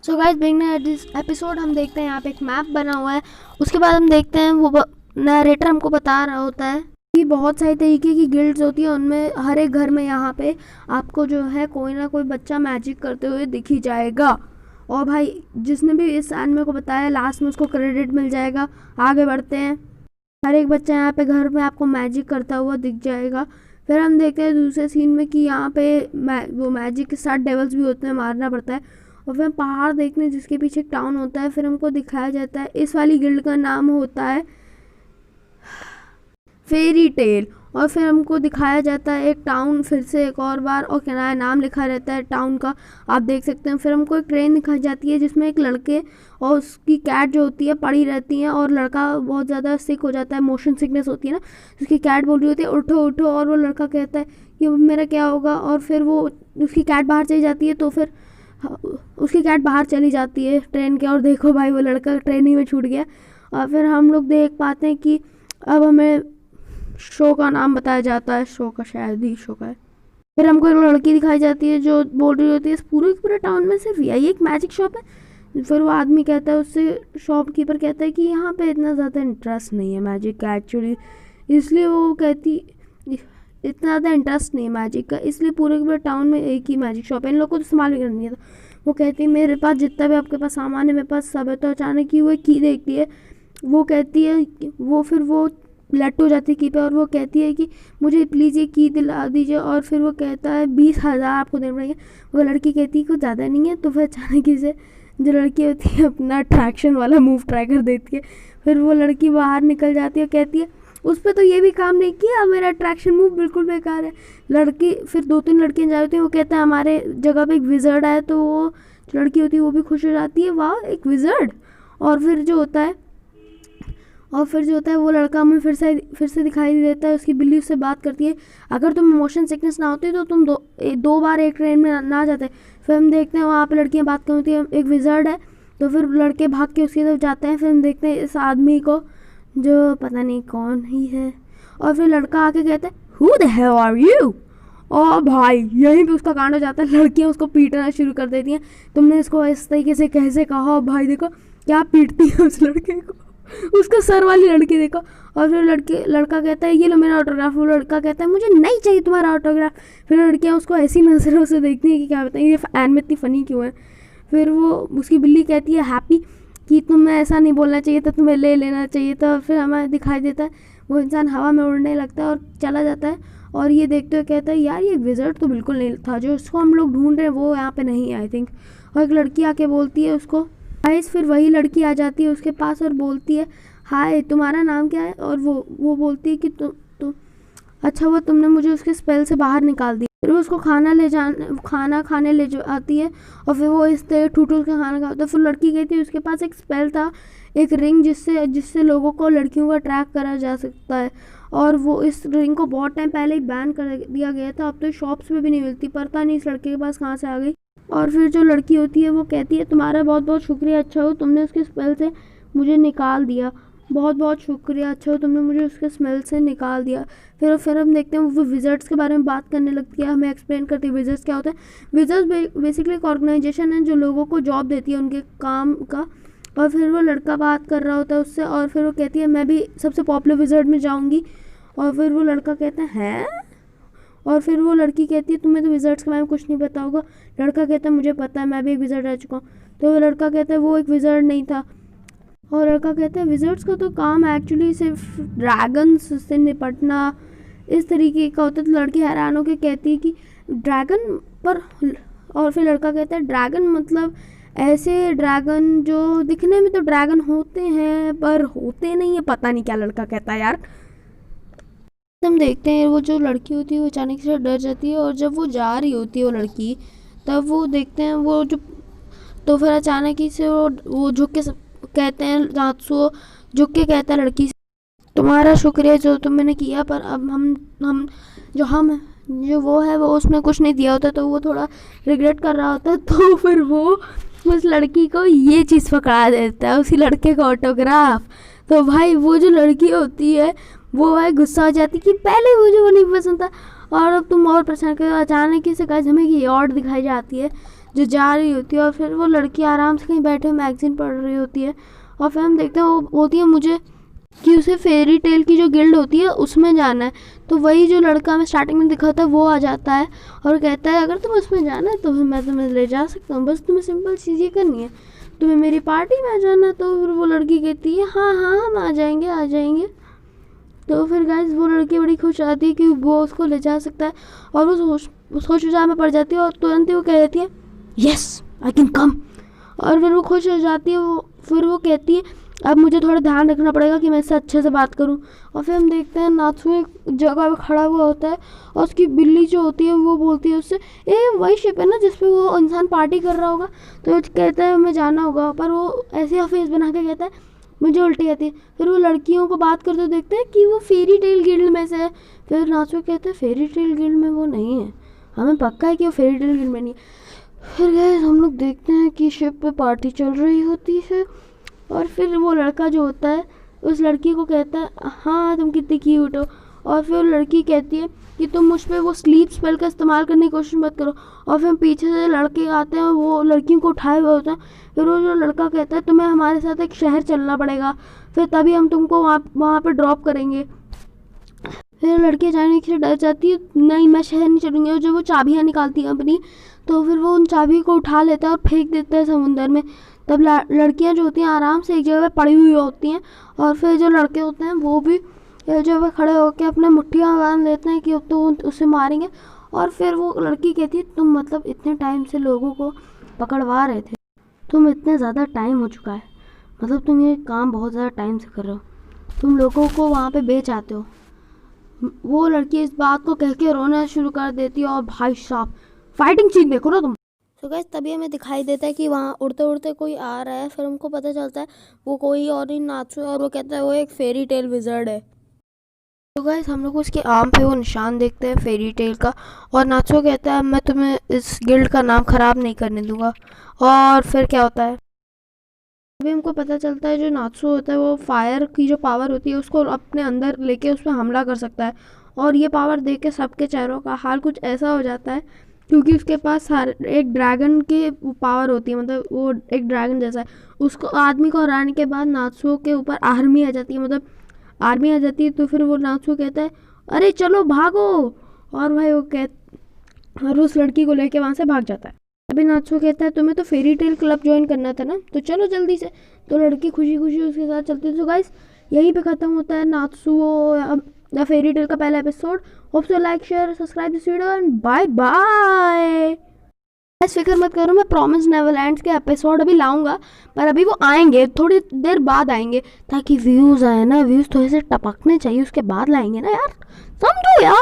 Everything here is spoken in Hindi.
सो गाइस देखने दिस एपिसोड हम देखते हैं यहाँ पे एक मैप बना हुआ है। उसके बाद हम देखते हैं वो नरेटर हमको बता रहा होता है कि बहुत सारी तरीके की गिल्ड्स होती है, उनमें हर एक घर में यहाँ पे आपको जो है कोई ना कोई बच्चा मैजिक करते हुए दिख ही जाएगा। और भाई जिसने भी इस एनिमे को बताया लास्ट में उसको क्रेडिट मिल जाएगा। आगे बढ़ते हैं। हर एक बच्चा यहाँ पे घर में आपको मैजिक करता हुआ दिख जाएगा। फिर हम देखते हैं दूसरे सीन में कि यहाँ पे वो मैजिक के साथ डेवल्स भी होते हैं, मारना पड़ता है। और फिर पहाड़ देखने जिसके पीछे एक टाउन होता है, फिर हमको दिखाया जाता है इस वाली गिल्ड का नाम होता है फेरी टेल। और फिर हमको दिखाया जाता है एक टाउन फिर से एक और बार, और किनारे नाम लिखा रहता है टाउन का, आप देख सकते हैं। फिर हमको एक ट्रेन दिखाई जाती है जिसमें एक लड़के और उसकी कैट जो होती है पड़ी रहती है, और लड़का बहुत ज़्यादा सिक हो जाता है, मोशन सिकनेस होती है ना, उसकी कैट बोल रही होती है उठो उठो, और वो लड़का कहता है कि मेरा क्या होगा। और फिर वो उसकी कैट बाहर चली जाती है, तो फिर उसकी कैट बाहर चली जाती है ट्रेन के, और देखो भाई वो लड़का ट्रेन ही में छूट गया। और फिर हम लोग देख पाते हैं कि अब हमें शो का नाम बताया जाता है, शो का शायद ही शो का है। फिर हमको एक लड़की दिखाई जाती है जो बोल रही होती है इस पूरे टाउन में सिर्फ यही एक मैजिक शॉप है। फिर वो आदमी कहता है उससे, शॉपकीपर कहता है कि यहाँ पे इतना ज़्यादा इंटरेस्ट नहीं है मैजिक का एक्चुअली, इसलिए वो कहती इतना ज़्यादा इंटरेस्ट नहीं है मैजिक का, इसलिए पूरे टाउन में एक ही मैजिक शॉप है, इन लोगों को तो इस्तेमाल भी करनी है। वो कहती है मेरे पास जितना भी आपके पास सामान है मेरे पास सब है। तो अचानक ही वो की देखती है, वो कहती है वो फिर वो लट हो जाती है की पे, और वो कहती है कि मुझे प्लीज़ ये की दिला दीजिए। और फिर वो कहता है 20,000 आपको देने पड़ेंगे। वो लड़की कहती है कुछ ज़्यादा नहीं है। तो फिर अचानक से जो लड़की होती है अपना अट्रैक्शन वाला मूव ट्राई कर देती है। फिर वो लड़की बाहर निकल जाती है, कहती है उस पर तो ये भी काम नहीं किया, मेरा अट्रैक्शन मूव बिल्कुल बेकार है। लड़की फिर 2-3 लड़कियाँ जा रही होती हैं, वो कहता है हमारे जगह पे एक विज़र्ड आया। तो वो लड़की होती है वो भी खुश हो जाती है, वाह एक विज़र्ड। और फिर जो होता है वो लड़का हमें फिर से दिखाई देता है, उसकी बिल्ली उससे बात करती है अगर तुम्हें मोशन सिकनेस ना होती तो तुम दो बार एक ट्रेन में ना जाते। फिर हम देखते हैं वहाँ पे लड़कियाँ बात करती हैं, एक विज़र्ड है। तो फिर लड़के भाग के उसकी तरफ जाते हैं। फिर हम देखते हैं इस आदमी को जो पता नहीं कौन ही है। और फिर लड़का आके कहता है who the hell are you. और भाई यहीं पे उसका कांड हो जाता है, लड़कियाँ उसको पीटना शुरू कर देती हैं, तुमने इसको इस तरीके से कैसे कहा। भाई देखो क्या पीटती है उस लड़के को, उसका सर वाली लड़की देखो। और फिर लड़का कहता है ये लो मेरा ऑटोग्राफ। वो लड़का कहता है मुझे नहीं चाहिए तुम्हारा ऑटोग्राफ। फिर लड़कियाँ उसको ऐसी नज़रों से देखती हैं कि क्या बताएं ये एन में इतनी फ़नी क्यों है। फिर वो उसकी बिल्ली कहती है हैप्पी कि तुम्हें ऐसा नहीं बोलना चाहिए था, तुम्हें ले लेना चाहिए था। फिर हमें दिखाई देता है वो इंसान हवा में उड़ने लगता है और चला जाता है। और ये देखते हुए कहता है यार ये विज़र्ड तो बिल्कुल नहीं था, जो उसको हम लोग ढूंढ रहे हैं वो यहाँ पे नहीं है आई थिंक। और एक लड़की आके बोलती है उसको हाय। फिर वही लड़की आ जाती है उसके पास और बोलती है हाय तुम्हारा नाम क्या है। और वो बोलती है कि तुम अच्छा हुआ तुमने मुझे उसके स्पेल से बाहर निकाल दिया। फिर वो उसको खाना खाने ले जो आती है, और फिर वो इस तरह ठूठ का खाना खाता है। फिर लड़की कहती है उसके पास एक स्पेल था, एक रिंग जिससे लोगों को लड़कियों को अट्रैक्ट करा जा सकता है। और वो इस रिंग को बहुत टाइम पहले ही बैन कर दिया गया था, अब तो शॉप्स में भी नहीं मिलती, पता नहीं इस लड़के के पास कहाँ से आ गई। और फिर जो लड़की होती है वो कहती है तुम्हारा बहुत बहुत शुक्रिया, अच्छा हो तुमने उसके स्पेल से मुझे निकाल दिया, बहुत बहुत शुक्रिया, अच्छा हो तुमने मुझे उसके स्मेल से निकाल दिया। फिर हम देखते हैं वो विज़र्ड्स के बारे में बात करने लगती है, हमें एक्सप्लेन करती है विज़र्ड्स क्या होता है। विज़र्ड्स बेसिकली एक ऑर्गेनाइजेशन है जो लोगों को जॉब देती है उनके काम का। और फिर वो लड़का बात कर रहा होता है उससे, और फिर वो कहती है मैं भी सबसे पॉपुलर विज़र्ड में जाऊँगी। और फिर वो लड़का कहता है और फिर वो लड़की कहती है तुम्हें तो विज़र्ड्स के बारे में कुछ नहीं पता होगा। लड़का कहता है मुझे पता है, मैं भी एक विज़र्ड रह चुका हूँ। तो वो लड़का कहता है वो एक विज़र्ड नहीं था। और लड़का कहता है विज़र्ड्स का तो काम एक्चुअली सिर्फ ड्रैगन्स से निपटना इस तरीके का होता है। तो लड़की हैरान होकर कहती है कि ड्रैगन पर। और फिर लड़का कहता है ड्रैगन मतलब ऐसे ड्रैगन जो दिखने में तो ड्रैगन होते हैं पर होते नहीं है, पता नहीं क्या लड़का कहता है यार। हम देखते हैं वो जो लड़की होती है वो अचानक से डर जाती है, और जब वो जा रही होती है वो लड़की, तब वो देखते हैं वो जो, तो फिर अचानक ही से वो झुक के कहते हैं नात्सुओ झुक के कहता है लड़की से तुम्हारा शुक्रिया जो तुमने किया, पर अब हम जो वो है वो उसमें कुछ नहीं दिया होता, तो वो थोड़ा रिग्रेट कर रहा होता है। तो फिर वो उस लड़की को ये चीज़ पकड़ा देता है, उसी लड़के का ऑटोग्राफ। तो भाई वो जो लड़की होती है वो भाई गुस्सा हो जाती कि पहले मुझे वो नहीं पसंद था और अब तुम और परेशान कर। अचानक से गाइस हमें ये और दिखाई जाती है जो जा रही होती है, और फिर वो लड़की आराम से कहीं बैठे मैगज़ीन पढ़ रही होती है। और फिर हम देखते हैं वो होती है मुझे कि उसे फेरी टेल की जो गिल्ड होती है उसमें जाना है। तो वही जो लड़का मैं स्टार्टिंग में दिखा था वो आ जाता है और कहता है अगर तुम्हें उसमें जाना है तो मैं तुम्हें ले जा सकता हूँ, बस तुम्हें सिंपल चीज़ ये करनी है, तुम्हें मेरी पार्टी में आ जाना है। तो फिर वो लड़की कहती है हाँ हाँ हम आ जाएंगे आ जाएंगे। तो फिर गाइस वो लड़की बड़ी खुश आती है कि वो उसको ले जा सकता है, और वो सोच विचार में पड़ जाती है और तुरंत ही वो कह देती है यस आई कैन कम। और फिर वो खुश हो जाती है। फिर वो कहती है अब मुझे थोड़ा ध्यान रखना पड़ेगा कि मैं इससे अच्छे से बात करूं। और फिर हम देखते हैं नात्सू एक जगह पे खड़ा हुआ होता है और उसकी बिल्ली जो होती है वो बोलती है उससे वही शिप है ना जिसपे वो इंसान पार्टी कर रहा होगा। तो वो कहता है हमें जाना होगा, पर वो ऐसे फेस बना के कहता है मुझे उल्टी आती है। फिर वो लड़कियों को बात करते देखते हैं कि वो फेरी टेल गिल्ड में से है। फिर नात्सू कहते हैं फेरी टेल गिल्ड में वो नहीं है, हमें पक्का है कि वो फेरी टेल गिल्ड में नहीं है। फिर गाइस हम लोग देखते हैं कि शिप पे पार्टी चल रही होती है, और फिर वो लड़का जो होता है उस लड़की को कहता है हाँ तुम कितनी क्यूट हो। और फिर लड़की कहती है कि तुम मुझ पर वो स्लीप स्पेल का इस्तेमाल करने की कोशिश मत करो। और फिर पीछे से लड़के आते हैं, वो लड़कियों को उठाए हुए होते हैं। फिर वो जो लड़का कहता है तुम्हें हमारे साथ एक शहर चलना पड़ेगा, फिर तभी हम तुमको वहाँ पर ड्रॉप करेंगे। फिर लड़की जाने से डर जाती है, नहीं मैं शहर नहीं चलूँगी। और जब वो चाबियाँ निकालती है अपनी, तो फिर वो उन चाबी को उठा लेता है और फेंक देता है समुंदर में। तब लड़कियां जो होती हैं आराम से एक जगह पे पड़ी हुई होती हैं, और फिर जो लड़के होते हैं वो भी एक जगह पे खड़े होकर अपने मुट्ठियाँ बांध लेते हैं कि अब तो उसे मारेंगे। और फिर वो लड़की कहती है तुम मतलब इतने टाइम से लोगों को पकड़वा रहे थे, तुम इतने ज़्यादा टाइम हो चुका है, मतलब तुम ये काम बहुत ज़्यादा टाइम से कर रहे हो, तुम लोगों को वहाँ पे बेच आते हो। वो लड़की इस बात को कह के रोना शुरू कर देती है, और भाई साहब फाइटिंग सीन देखो ना तुम। तो गाइस तभी हमें दिखाई देता है कि वहाँ उड़ते उड़ते कोई आ रहा है। फिर हमको पता चलता है वो कोई और ही नात्सू है, और वो कहता है वो एक फेरी टेल विज़र्ड है। तो गाइस हम लोग उसके आर्म पे वो निशान देखते हैं फेरी टेल का, और नात्सू कहता है मैं तुम्हें इस गिल्ड का नाम ख़राब नहीं करने दूंगा। और फिर क्या होता है अभी हमको पता चलता है जो नात्सू होता है वो फायर की जो पावर होती है उसको अपने अंदर लेके उस पर हमला कर सकता है। और ये पावर देख के सबके चेहरों का हाल कुछ ऐसा हो जाता है, क्योंकि उसके पास एक ड्रैगन की पावर होती है, मतलब वो एक ड्रैगन जैसा है। उसको आदमी को हराने के बाद नात्सू के ऊपर आर्मी आ जाती है, मतलब आर्मी आ जाती है। तो फिर वो नात्सू कहता है अरे चलो भागो, और भाई और उस लड़की को लेके वहाँ से भाग जाता है। अभी नात्सू कहता है तुम्हें तो फेरी टेल क्लब ज्वाइन करना था ना, तो चलो जल्दी से। तो लड़की खुशी खुशी उसके साथ चलती है। तो गाइस यहीं पे ख़त्म होता है नात्सू द फेरी टेल का पहला episode. Hope so like share subscribe this video and bye bye. बस फिक्र मत करो, मैं प्रॉमिस नेवरलैंड के एपिसोड अभी लाऊंगा, पर अभी वो आएंगे थोड़ी देर बाद आएंगे, ताकि व्यूज़ आए ना, व्यूज़ थोड़े से टपकने चाहिए उसके बाद लाएंगे ना यार, समझो यार।